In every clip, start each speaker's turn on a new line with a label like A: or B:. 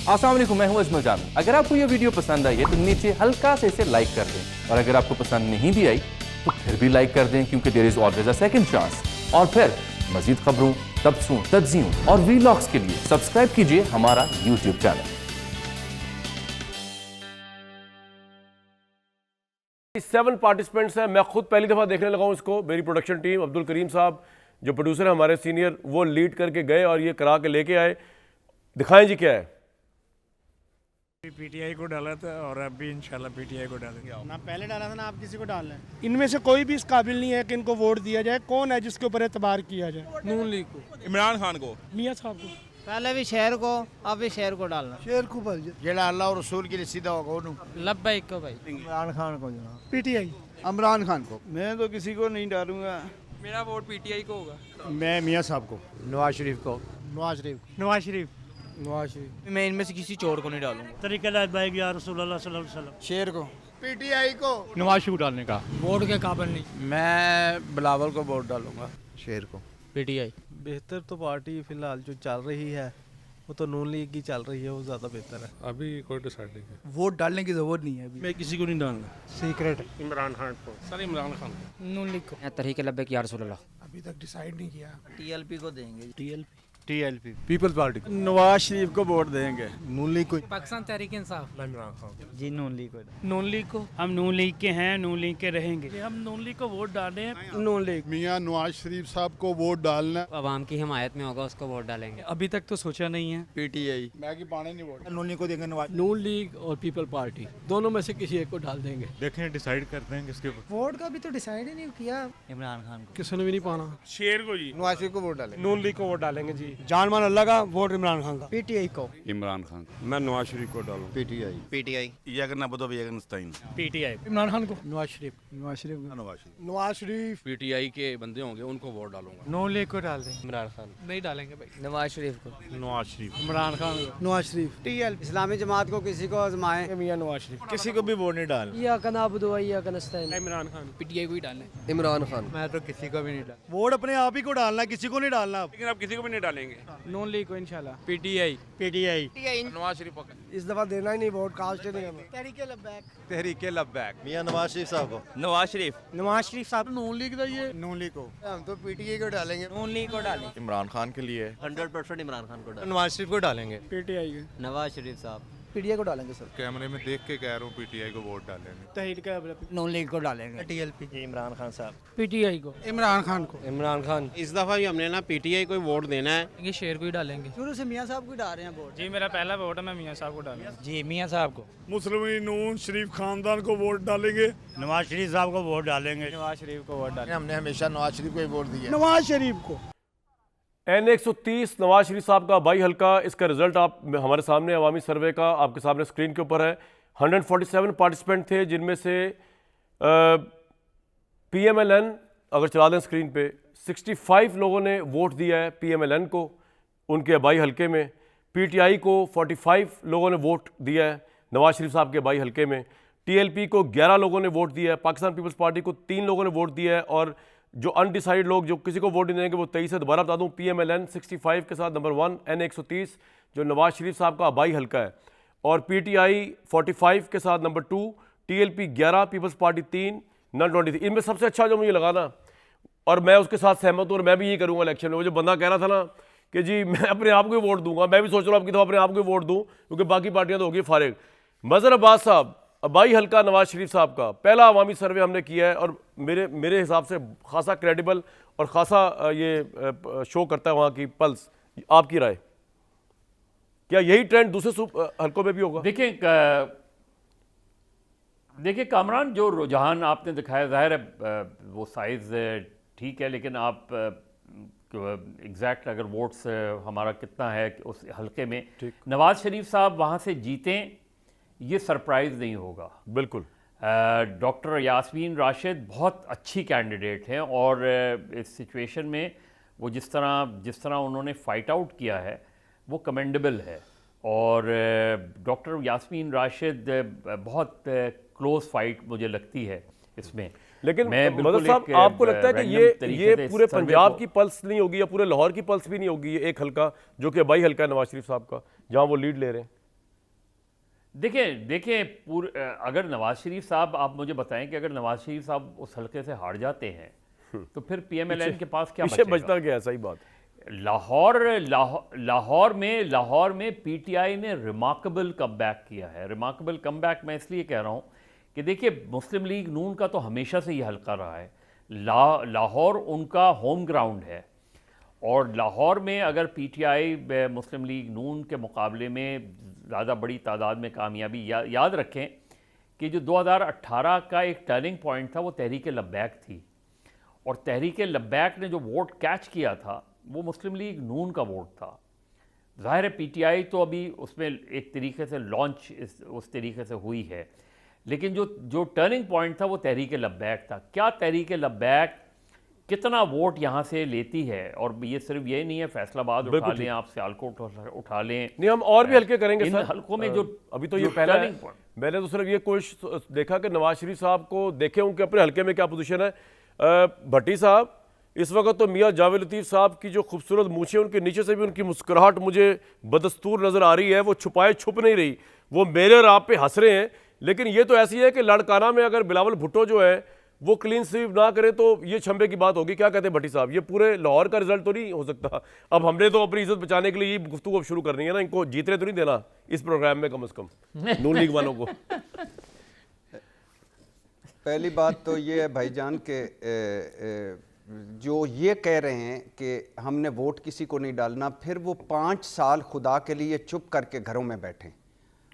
A: अस्सलाम वालेकुम, मैं हूं अजमल जामी। अगर आपको ये वीडियो पसंद आई है तो नीचे हल्का से इसे लाइक कर दें, और अगर आपको पसंद नहीं भी आई तो फिर भी लाइक कर दें, क्योंकि there is always a second chance. और फिर मजीद खबरों, तबसरों, तज्जियों और वीलॉग्स के लिए सब्सक्राइब कीजिए हमारा यूट्यूब चैनल।
B: 7 पार्टिसिपेंट्स हैं। मैं खुद पहली दफ़ा देखने लगा हूँ इसको। मेरी प्रोडक्शन टीम, अब्दुल करीम साहब जो प्रोड्यूसर है हमारे सीनियर, वो लीड करके गए और ये करा के लेके आए। दिखाएं जी क्या है।
C: पीटीआई को डाला था और अब भी इंशाल्लाह पीटीआई को डालेंगे।
D: ना पहले डाला था ना आप किसी को डालना है। इनमें से कोई भी इस काबिल नहीं है कि इनको वोट दिया जाए। कौन है जिसके ऊपर एतबार किया जाए? नून लीग को,
E: इमरान खान को,
D: मियाँ साहब को।
F: पहले भी शहर को, अब भी शहर को डालना।
D: शेर को भर
F: जेड़ा अल्लाह और रसूल के लिए सीधा होगा उन्होंने। लब्बैक को भाई।
D: इमरान खान को जनाब। पीटीआई।
E: इमरान खान को।
C: मैं तो किसी को नहीं डालूंगा।
G: मेरा वोट पीटीआई को होगा।
C: मैं मियाँ साहब को।
F: नवाज शरीफ को।
D: नवाज शरीफ।
C: नवाज शरीफ।
D: नवाज शरीफ।
G: मैं इनमें से किसी चोर को नहीं डालूंगा।
C: तरीक़े बाइक या रसूलुल्लाह सल्लल्लाहु अलैहि वसल्लम।
F: शेर को।
E: पीटीआई को।
C: नवाज शरीफ डालने का।
D: वोट के काबिल नहीं।
F: मैं बिलावल को वोट डालूंगा।
E: शेर को।
G: पीटीआई।
H: बेहतर तो पार्टी फिलहाल जो चल रही है वो तो नून लीग की चल रही है, वो ज़्यादा बेहतर है।
E: अभी कोई डिसाइड नहीं है।
H: वोट डालने की ज़रूरत नहीं है अभी।
C: मैं किसी को नहीं डालूंगा।
D: सीक्रेट।
C: इमरान खान को। सर इमरान खान को।
D: नून लीग को।
G: तरीके लब्बैक या रसूलल्लाह।
D: अभी तक डिसाइड नहीं किया।
F: टीएलपी को देंगे।
C: TLP.
H: Peoples party
C: Nawaz Sharif को वोट देंगे।
H: नून लीग को।
G: पाकिस्तान तहरीक इंसाफ।
C: इमरान खान।
F: जी नून लीग को।
D: नून लीग को।
C: हम नून लीग के हैं, नून लीग के रहेंगे। हम नून लीग को वोट डाल रहे हैं।
D: नून लीग।
E: मियाँ नवाज शरीफ साहब को वोट डालना।
G: अवाम की हिमायत में होगा उसको वोट डालेंगे।
H: अभी तक तो सोचा नहीं है।
F: पीटीआई।
E: मैं कि पाने नहीं वोट।
F: नून लीग को देंगे नवाज।
H: नून लीग और पीपल पार्टी दोनों में से किसी एक को डाल देंगे।
C: देखें डिसाइड करते हैं किसके ऊपर।
D: वोट का भी तो डिसाइड ही नहीं किया।
F: इमरान खान को।
H: किसी ने भी नहीं पाना।
C: शेर को जी।
F: नवाज शरीफ को वोट डालेंगे।
C: नून लीग को वोट डालेंगे जी।
D: जान मान अल्लाह का, वोट इमरान खान का। पीटीआई को।
E: इमरान खान।
C: मैं नवाज शरीफ को डालूँ।
E: PTI.
F: PTI.
C: PTI.
D: Imran Khan को।
H: नवाज शरीफ। नवाज शरीफ।
D: नवाज शरीफ।
H: पीटीआई के बंदे होंगे उनको वोट डालूंगा।
D: नून लीग को डाल दें।
G: इमरान खान
H: नहीं डालेंगे भाई।
G: नवाज शरीफ को।
C: नवाज शरीफ।
D: इमरान खान को। नवाज शरीफ। टीएल।
F: इस्लामी जमात को किसी को आजमाएं।
D: मियाँ नवाज शरीफ।
C: किसी को भी वोट नहीं डाल।
D: या कनाबुदो या कनस्ताइन।
C: इमरान खान।
H: पीटीआई को ही डालें।
F: इमरान खान।
H: मैं तो किसी को भी नहीं डाल।
D: वोट अपने आप ही को डालना, किसी को नहीं डालना।
C: लेकिन आप किसी को भी नहीं डालेंगे।
D: नून लीग को इंशाल्लाह।
H: पीटीआई।
D: पीटीआई।
H: नवाज शरीफ पक्का।
D: इस दफा देना ही नहीं वोट, कास्ट नहीं करना। तहरीके लब्बैक।
H: तहरीके लब्बैक।
E: मियाँ नवाज शरीफ साहब को।
H: नवाज शरीफ।
D: नवाज शरीफ साहब नून लीग का ये।
F: नून लीग को। हम तो पीटीआई को डालेंगे।
G: नून लीग को डालें।
E: इमरान खान के लिए
F: 100% इमरान खान को डालेंगे।
H: नवाज शरीफ को डालेंगे।
D: पीटीआई।
G: नवाज शरीफ साहब।
D: पीटीआई को डालेंगे सर।
E: कैमरे में देख के कह रहा हूँ पीटीआई को वोट डालेंगे।
D: तहरीके।
F: नून लीग को डालेंगे।
D: टीएलपी।
F: इमरान खान साहब।
D: पीटीआई को। इमरान खान को।
C: इमरान खान।
I: इस दफ़ा भी हमने ना पीटीआई को वोट देना है।
G: ये शेर को ही डालेंगे।
F: शुरू से मियाँ साहब को डाल रहे हैं वोट।
C: जी मेरा पहला वोट है, मैं मियाँ साहब को डालूंगा।
G: जी मियाँ साहब को।
C: मुस्लिम नून शरीफ खानदान को वोट डालेंगे। नवाज शरीफ साहब को वोट डालेंगे।
G: नवाज शरीफ को वोट डालेंगे।
E: हमने हमेशा नवाज शरीफ को ही वोट दिया।
D: नवाज शरीफ को।
B: N130 नवाज शरीफ साहब का बाई हल्का। इसका रिजल्ट आप हमारे सामने अवामी सर्वे का आपके सामने स्क्रीन के ऊपर है। 147 पार्टिसिपेंट थे, जिनमें से PMLN अगर चला दें स्क्रीन पे 65 लोगों ने वोट दिया है PMLN को उनके बाई हल्के में। PTI को 45 लोगों ने वोट दिया है नवाज शरीफ साहब के बाई हल्के में। TLP को 11 लोगों ने वोट दिया है। पाकिस्तान पीपल्स पार्टी को 3 लोगों ने वोट दिया है। और जो अनडिसाइड लोग जो किसी को वोट नहीं देंगे वो 23 है। दोबारा बता दूं, PMLN 65 के साथ नंबर 1, N130 जो नवाज शरीफ साहब का आबाई हल्का है, और PTI 45 के साथ number 2, TLP 11, Peoples Party 3, none 23। इनमें सबसे अच्छा जो मुझे लगा ना, और मैं उसके साथ सहमत हूँ और मैं भी यही करूँगा इलेक्शन में, वो जो बंदा कह रहा था ना कि जी मैं अपने आप को ही वोट दूंगा, मैं भी सोच रहा हूँ आपकी तो अपने आप को ही वोट दूँ क्योंकि बाकी पार्टियाँ तो होगी फारिग। मज़हर अब्बास साहब अबाई हल्का नवाज शरीफ साहब का पहला अवामी सर्वे हमने किया है और मेरे हिसाब से खासा क्रेडिबल और खासा ये शो करता है वहाँ की पल्स। आपकी राय, क्या यही ट्रेंड दूसरे हल्कों में भी होगा?
J: देखिए कामरान, जो रुझान आपने दिखाया ज़ाहिर है वो साइज़ ठीक है, लेकिन आप एग्जैक्ट अगर वोट्स हमारा कितना है उस हल्के में, नवाज शरीफ साहब वहाँ से जीतें ये सरप्राइज़ नहीं होगा।
B: बिल्कुल।
J: डॉक्टर यास्मीन राशिद बहुत अच्छी कैंडिडेट हैं और इस सिचुएशन में वो जिस तरह उन्होंने फ़ाइट आउट किया है वो कमेंडेबल है। और डॉक्टर यास्मीन राशिद बहुत क्लोज फाइट मुझे लगती है इसमें।
B: लेकिन मदर साहब, आपको लगता है कि ये पूरे पंजाब की पल्स नहीं होगी या पूरे लाहौर की पल्स भी नहीं होगी? ये एक हल्का जो कि बाई हल्का है नवाज शरीफ साहब का, जहाँ वो लीड ले रहे हैं।
J: देखें अगर नवाज शरीफ साहब, आप मुझे बताएं कि अगर नवाज शरीफ साहब उस हल्के से हार जाते हैं तो फिर PMLN के पास क्या
B: पीछे
J: बचेगा?
B: बचता गया, सही बात।
J: लाहौर में PTI ने रिमार्केबल कमबैक किया है। रिमार्केबल कमबैक मैं इसलिए कह रहा हूँ कि देखिए, मुस्लिम लीग नून का तो हमेशा से ये हल्का रहा है। लाहौर उनका होम ग्राउंड है, और लाहौर में अगर PTI मुस्लिम लीग नून के मुकाबले में ज़्यादा बड़ी तादाद में कामयाबी, याद रखें कि जो 2018 का एक टर्निंग पॉइंट था वो तहरीक लब्बैक थी, और तहरीक लब्बैक ने जो वोट कैच किया था वो मुस्लिम लीग नून का वोट था। ज़ाहिर है PTI तो अभी उसमें एक तरीके से लॉन्च उस तरीके से हुई है, लेकिन जो टर्निंग पॉइंट था वो तहरीक लब्बैक था। क्या तहरीक लब्बैक कितना वोट यहाँ से लेती है? और ये सिर्फ ये नहीं है फैसलाबाद उठा लें, आप सियालकोट उठा लें,
B: नहीं, हम और भी हल्के करेंगे
J: इन
B: सर।
J: हल्कों में जो
B: अभी तो ये पहला है, मैंने तो सिर्फ ये कोशिश देखा कि नवाज शरीफ साहब को देखे उनके अपने हल्के में क्या पोजीशन है। भट्टी साहब, इस वक्त तो मियां जावेद लतीफ़ साहब की जो खूबसूरत मूछें, उनके नीचे से भी उनकी मुस्कुराहट मुझे बदस्तूर नज़र आ रही है, वो छुपाए छुप नहीं रही, वो मेरे और आप पे हंस रहे हैं। लेकिन ये तो ऐसी है कि लड़काना में अगर बिलावल भुट्टो जो है वो क्लीन स्वीप ना करे तो ये छंबे की बात होगी। क्या कहते हैं भट्टी साहब, ये पूरे लाहौर का रिजल्ट तो नहीं हो सकता? अब हमने तो अपनी इज्जत बचाने के लिए ये गुफ्तगू अब शुरू करनी है ना, इनको जीतने तो नहीं देना इस प्रोग्राम में कम से कम नून लीग वालों को।
K: पहली बात तो ये है भाईजान के जो ये कह रहे हैं कि हमने वोट किसी को नहीं डालना, फिर वो 5 साल खुदा के लिए चुप करके घरों में बैठे।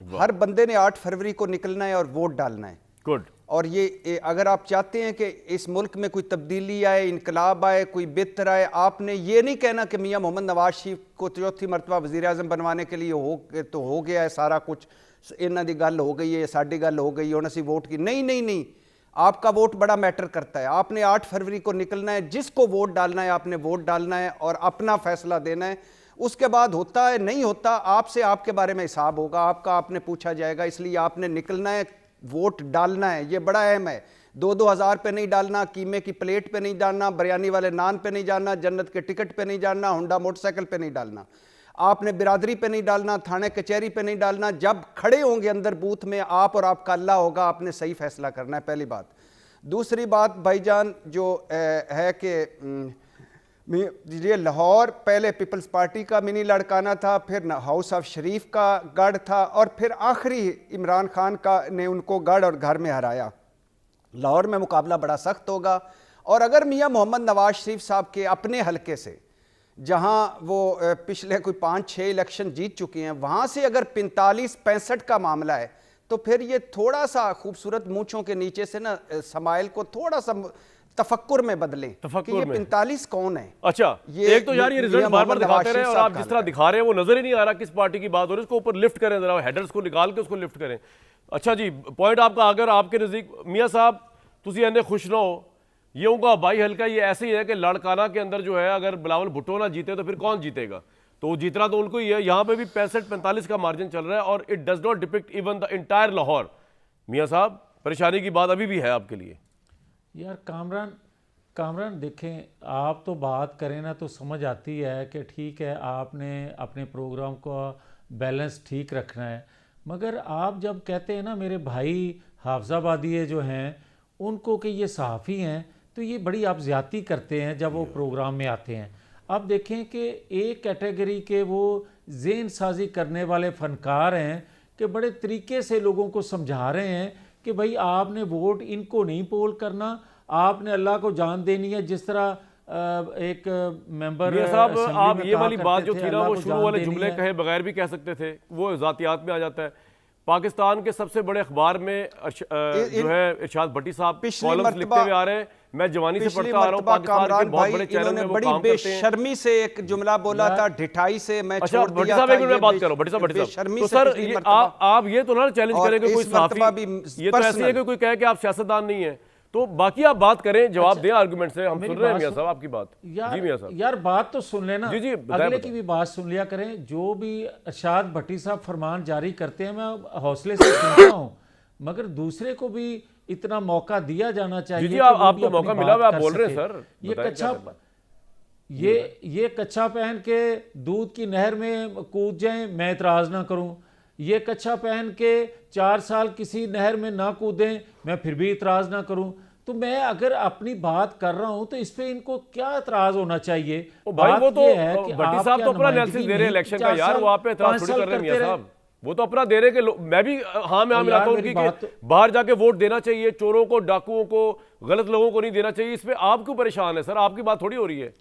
K: हर बंदे ने 8 फरवरी को निकलना है और वोट डालना है।
B: गुड।
K: और ये अगर आप चाहते हैं कि इस मुल्क में कोई तब्दीली आए, इनकलाब आए, कोई बेहतर आए, आपने ये नहीं कहना कि मियां मोहम्मद नवाज शरीफ को चौथी मरतबा वज़ीर आज़म बनवाने के लिए हो गया है सारा कुछ, इन्हां दी गल हो गई है, साडी गल हो गई है, उन्हें वोट की। नहीं, आपका वोट बड़ा मैटर करता है। आपने 8 फरवरी को निकलना है, जिसको वोट डालना है आपने वोट डालना है और अपना फैसला देना है। उसके बाद होता है नहीं होता, आपसे आपके बारे में हिसाब होगा, आपने पूछा जाएगा। इसलिए आपने निकलना है, वोट डालना है, ये बड़ा अहम है। 2-2 हज़ार पे नहीं डालना, कीमे की प्लेट पे नहीं डालना, बिरयानी वाले नान पे नहीं जाना, जन्नत के टिकट पे नहीं जाना, होंडा मोटरसाइकिल पे नहीं डालना, आपने बिरादरी पे नहीं डालना, थाने कचहरी पे नहीं डालना। जब खड़े होंगे अंदर बूथ में, आप और आपका अल्लाह होगा, आपने सही फैसला करना है, पहली बात। दूसरी बात भाईजान जो है कि ये लाहौर पहले पीपल्स पार्टी का मिनी लड़काना था, फिर हाउस ऑफ शरीफ का गढ़ था, और फिर आखिरी इमरान खान का ने उनको गढ़ और घर में हराया। लाहौर में मुकाबला बड़ा सख्त होगा। और अगर मियां मोहम्मद नवाज शरीफ साहब के अपने हलके से, जहां वो पिछले कोई 5-6 इलेक्शन जीत चुके हैं, वहां से अगर 45-65 का मामला है, तो फिर ये थोड़ा सा खूबसूरत मूंछों के नीचे से ना समाइल को थोड़ा सा तफक्कुर में बदलें कि ये 45 कौन है।
B: अच्छा, एक तो यार ये रिजल्ट बार-बार दिखाते रहे, और आप जिस तरह दिखा रहे हैं वो नजर ही नहीं आ रहा किस पार्टी की बात हो रही है। इसको ऊपर लिफ्ट करें जरा, हेडर्स को निकाल के उसको लिफ्ट करें। अच्छा जी, पॉइंट आपका अगर आपके नजदीक मियां साहब तुसी इन्ने खुश ना हो, ये उनका बाई हल्का ये ऐसे ही है कि लड़काना के अंदर जो है अगर बिलावल भुट्टो ना जीते तो फिर कौन जीतेगा? तो जीतना तो उनको ही है। यहाँ पे भी 65-45 का मार्जिन चल रहा है, और it does not depict even the entire Lahore. मियां साहब, परेशानी की बात अभी भी है आपके लिए?
L: यार कामरान देखें, आप तो बात करें ना तो समझ आती है कि ठीक है आपने अपने प्रोग्राम को बैलेंस ठीक रखना है, मगर आप जब कहते हैं ना मेरे भाई हाफजाबादी जो हैं उनको कि ये सहाफ़ी हैं, तो ये बड़ी आप ज़्यादती करते हैं जब वो प्रोग्राम में आते हैं। आप देखें कि एक कैटेगरी के वो ज़हन साजी करने वाले फ़नकार हैं कि बड़े तरीके से लोगों को समझा रहे हैं कि भाई आपने वोट इनको नहीं पोल करना, आपने अल्लाह को जान देनी है। जिस तरह एक मेंबर
B: साहब, आप ये वाली बात जो थी ना वो शुरू वाले जुमले कहे बगैर भी कह सकते थे, वो ज़ातियात में आ जाता है। पाकिस्तान के सबसे बड़े अखबार में जो है इरशाद भट्टी साहब कॉलम्स लिखते हुए आ रहे हैं। मैं जवानी से पढ़ता आ रहा हूँ, पाकिस्तान के बहुत बड़े चैनल में वो काम करते हैं।
K: बेशर्मी से एक जुमला बोला था, ढिठाई से मैं
B: अच्छा भट्टी साहब एक मिनट में बात करो। भट्टी साहब तो सर आप ये तो ना चैलेंज करेंगे कोई सहाफी, ये तो ऐसी है कि कोई कहे कि आप सियासतदान नहीं है, तो बाकी आप बात करें, जवाब दें आर्गुमेंट से। हम सुन रहे हैं मियां साहब आपकी बात। जी मियां साहब,
L: यार बात तो सुन लेना,
B: जी
L: अगले की भी बात सुन लिया करें। जो भी इरशाद भट्टी साहब फरमान जारी करते हैं मैं हौसले से सुनता हूँ, मगर दूसरे को भी इतना मौका दिया जाना चाहिए।
B: जी आपको मौका मिला, आप बोल रहे हैं सर।
L: ये कच्चा पहन के दूध की नहर में कूद जाएं, मैं इतराज ना करूं। ये कच्छा पहन के 4 साल किसी नहर में ना कूदें, मैं फिर भी इतराज़ ना करूं। तो मैं अगर अपनी बात कर रहा हूं तो इस पे इनको क्या इतराज होना चाहिए?
B: भाई वो तो
L: ये है कि
B: भट्टी साहब तो अपना एनालिसिस दे रहे हैं इलेक्शन का यार, वो आप पे इतराज थोड़ी कर रहे हैं मियां साहब, वो तो अपना दे रहे हैं कि मैं भी हाँ मैं मिलाता हूँ उनकी कि बाहर जाके वोट देना चाहिए, चोरों को, डाकुओं को, गलत लोगों को नहीं देना चाहिए। इस पे आप क्यों परेशान है सर? आपकी बात थोड़ी हो रही है,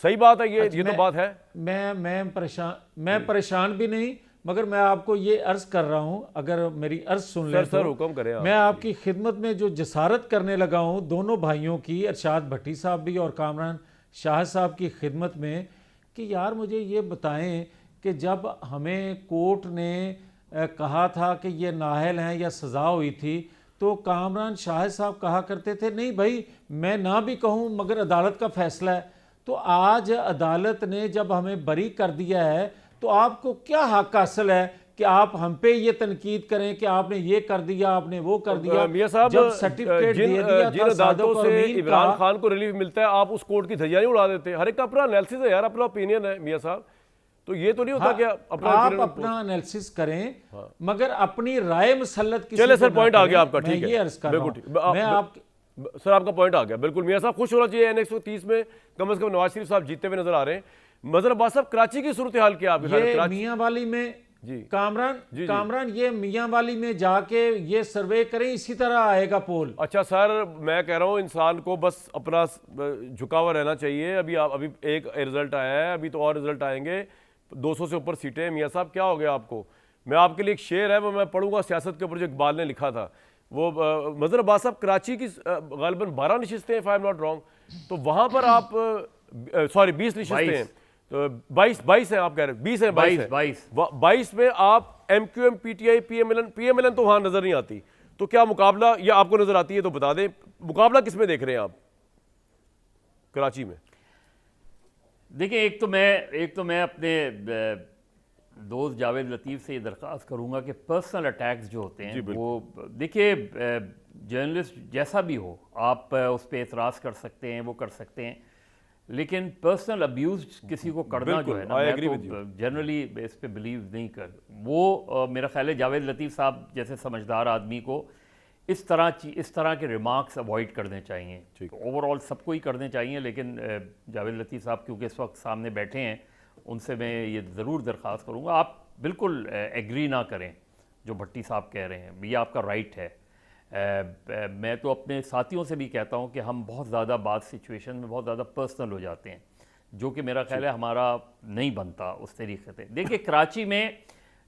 B: सही बात है ये तो बात है।
L: मैं परेशान भी नहीं, मगर मैं आपको ये अर्ज कर रहा हूं, अगर मेरी अर्ज सुन लें
B: सर हुक्म करें।
L: मैं आपकी खिदमत में जो जसारत करने लगा हूं दोनों भाइयों की, अरशाद भट्टी साहब भी और कामरान शाह साहब की खिदमत में, कि यार मुझे ये बताएं कि जब हमें कोर्ट ने कहा था कि ये नाअहल हैं या सज़ा हुई थी, तो कामरान शाह साहब कहा करते थे नहीं भाई मैं ना भी कहूँ मगर अदालत का फैसला है। तो आज अदालत ने जब हमें बरी कर दिया है तो आपको क्या हक हासिल है कि आप हम पे ये तनकीद करें कि आपने ये कर दिया, आपने वो कर दिया?
B: मियां साहब,
L: जब सर्टिफिकेट दे दिया
B: जिन अदालतों से इमरान खान को रिलीफ मिलता है आप उस कोर्ट की धज्जियां नहीं उड़ा देते। हर एक का अपना एनालिसिस है यार, अपना ओपिनियन है मियां साहब, तो ये तो नहीं होता कि
L: आप अपना एनालिसिस करें मगर अपनी राय मुसल्लत किसी
B: चले सर, पॉइंट आ गया आपका, ठीक है,
L: ये अर्ज कर रहा हूं मैं आप
B: सर आपका पॉइंट आ गया बिल्कुल। मियां साहब खुश होना चाहिए, NX-130 में कम से कम नवाज शरीफ साहब जीतते हुए नजर आ रहे हैं। मजहर अब्बास साहब, कराची की सूरत हाल क्या है?
L: मियां वाली में
B: जी
L: कामरान ये मियां वाली में जाके ये सर्वे करें, इसी तरह आएगा पोल।
B: अच्छा सर, मैं कह रहा हूँ इंसान को बस अपना झुका हुआ रहना चाहिए। अभी एक रिजल्ट आया है, अभी तो और रिजल्ट आएंगे, 200 से ऊपर सीटें। मियां साहब क्या हो गया आपको? मैं आपके लिए एक शेर है वो मैं पढ़ूंगा सियासत के ऊपर जो इकबाल ने लिखा था। वो मजहर अब्बास साहब, कराची की गालिबन 12 नशिस्तें, if I am not wrong, तो वहां पर आप सॉरी 20 नशिस्तें हैं, तो 22 हैं आप कह रहे हैं, 20 हैं, 22 में आप MQM, PTI, PMLN तो वहां नजर नहीं आती। तो क्या मुकाबला, या आपको नजर आती है तो बता दें, मुकाबला किसमें देख रहे हैं आप कराची में?
J: देखिए, एक तो मैं अपने दोस्त जावेद लतीफ़ से ये दरख्वास्त करूँगा कि पर्सनल अटैक्स जो होते हैं वो, देखिए जर्नलिस्ट जैसा भी हो आप उस पर एतराज़ कर सकते हैं, वो कर सकते हैं, लेकिन पर्सनल अब्यूज़ किसी को करना जो है ना, मैं तो जनरली इस पे बिलीव नहीं कर, वो मेरा ख्याल है जावेद लतीफ़ साहब जैसे समझदार आदमी को इस तरह के रिमार्क्स अवॉइड करने चाहिए। ओवरऑल सबको ही करने चाहिए, लेकिन जावेद लतीफ़ साहब क्योंकि इस वक्त सामने बैठे हैं, उनसे मैं ये ज़रूर दरख्वास्त करूँगा आप बिल्कुल एग्री ना करें जो भट्टी साहब कह रहे हैं, ये आपका राइट है। मैं तो अपने साथियों से भी कहता हूँ कि हम बहुत ज़्यादा बात सिचुएशन में बहुत ज़्यादा पर्सनल हो जाते हैं, जो कि मेरा ख्याल है हमारा नहीं बनता उस तरीके से। देखिए, कराची में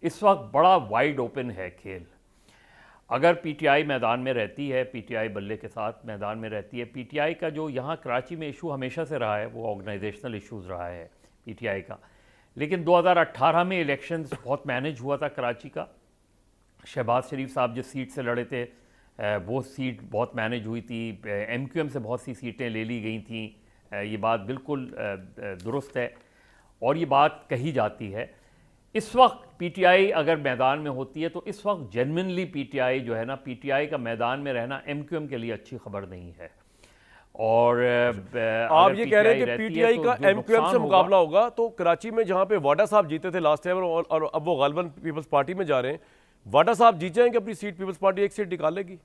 J: इस वक्त बड़ा वाइड ओपन है खेल। अगर PTI मैदान में रहती है, PTI बल्ले के साथ मैदान में रहती है, PTI का जो यहाँ कराची में इशू हमेशा से रहा है वो ऑर्गेनाइजेशनल इशूज़ रहा है PTI का, लेकिन 2018 में इलेक्शंस बहुत मैनेज हुआ था कराची का। शहबाज शरीफ साहब जिस सीट से लड़े थे वो सीट बहुत मैनेज हुई थी, MQM से बहुत सी सीटें ले ली गई थी, ये बात बिल्कुल दुरुस्त है और ये बात कही जाती है। इस वक्त PTI अगर मैदान में होती है तो इस वक्त जेन्युइनली PTI जो है ना, PTI का मैदान में रहना MQM के लिए अच्छी खबर नहीं है। और
B: आप ये कह रहे हैं कि PTI का MQM से मुकाबला होगा, तो कराची में जहां पे वाडा साहब जीते थे लास्ट टाइम और अब वो गालिबन पीपल्स पार्टी में जा रहे हैं, वाडा साहब जीत जाएंगे अपनी सीट, पीपल्स पार्टी एक सीट निकाल लेगी?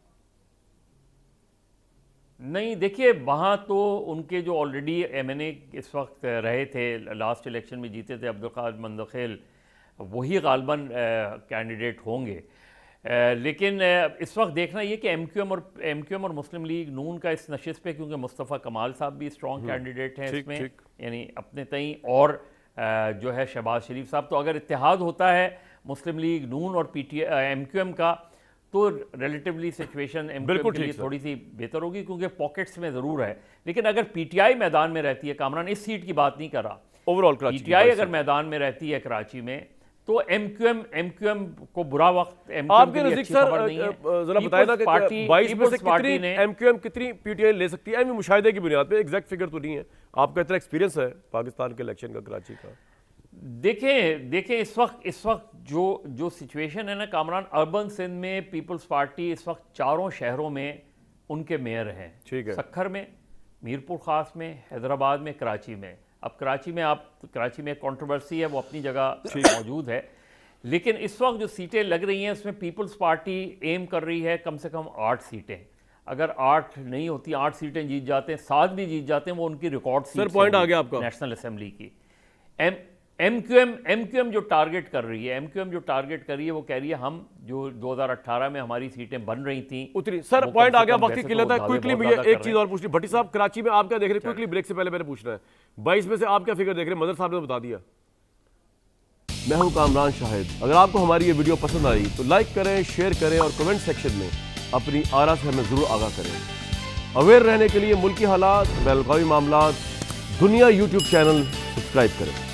J: नहीं, देखिए वहाँ तो उनके जो ऑलरेडी MNA इस वक्त रहे थे, लास्ट इलेक्शन में जीते थे अब्दुल कादिर मंदखेल, वही गालिबन कैंडिडेट होंगे। लेकिन इस वक्त देखना ये कि MQM और मुस्लिम लीग नून का इस नशिस्त पे, क्योंकि मुस्तफ़ा कमाल साहब भी स्ट्रॉन्ग कैंडिडेट हैं इसमें, यानी अपने तई, और जो है शहबाज शरीफ साहब, तो अगर इत्तेहाद होता है मुस्लिम लीग नून और MQM का तो रिलेटिवली सिचुएशन MQM के लिए थोड़ी सी बेहतर होगी, क्योंकि पॉकेट्स में ज़रूर है। लेकिन अगर PTI मैदान में रहती है, कामरान इस सीट की बात नहीं कर रहा,
B: ओवरऑल
J: PTI अगर मैदान में रहती है कराची में तो MQM को बुरा वक्त
B: आपके नजदीक सर जरा बताएं ना कि 22 में से कितनी MQM कितनी PTI ले सकती है? मुशाहिदे की बुनियाद पे, एग्जैक्ट फिगर तो नहीं है, आपका इतना एक्सपीरियंस है पाकिस्तान के इलेक्शन का, कराची का।
J: देखें इस वक्त जो सिचुएशन है ना कामरान, अर्बन सिंध में पीपल्स पार्टी इस वक्त 4 शहरों में उनके मेयर हैं,
B: ठीक है,
J: सक्खर में, मीरपुर खास में, हैदराबाद में, कराची में। अब कराची में कंट्रोवर्सी है, वो अपनी जगह मौजूद है, लेकिन इस वक्त जो सीटें लग रही हैं उसमें पीपल्स पार्टी एम कर रही है कम से कम 8 सीटें। अगर 8 नहीं होती, 8 सीटें जीत जाते हैं, 7 भी जीत जाते हैं, वो उनकी रिकॉर्ड सीट
B: सर पॉइंट आ गया आपका
J: नेशनल असेंबली की। एमक्यूएम जो टारगेट कर रही है, वो कह रही है हम जो 2018 में हमारी सीटें बन रही थी
B: उतनी। सर पॉइंट आ गया, वक्त की किल्लत है। क्विकली मुझे एक चीज और पूछनी, भट्टी साहब कराची में आप क्या देख रहे हैं? क्विकली ब्रेक से पहले मैंने पूछना है, 22 में से आप क्या फिगर देख रहे हैं? मदर साहब ने बता दिया। मैं हूं कामरान शाहिद। अगर आपको हमारी ये वीडियो पसंद आई तो लाइक करें, शेयर करें और कमेंट सेक्शन में अपनी आरा से हमें जरूर आगाह करें। अवेयर रहने के लिए मुल्की हालात, बैलगावी मामलात, दुनिया यूट्यूब चैनल सब्सक्राइब करें।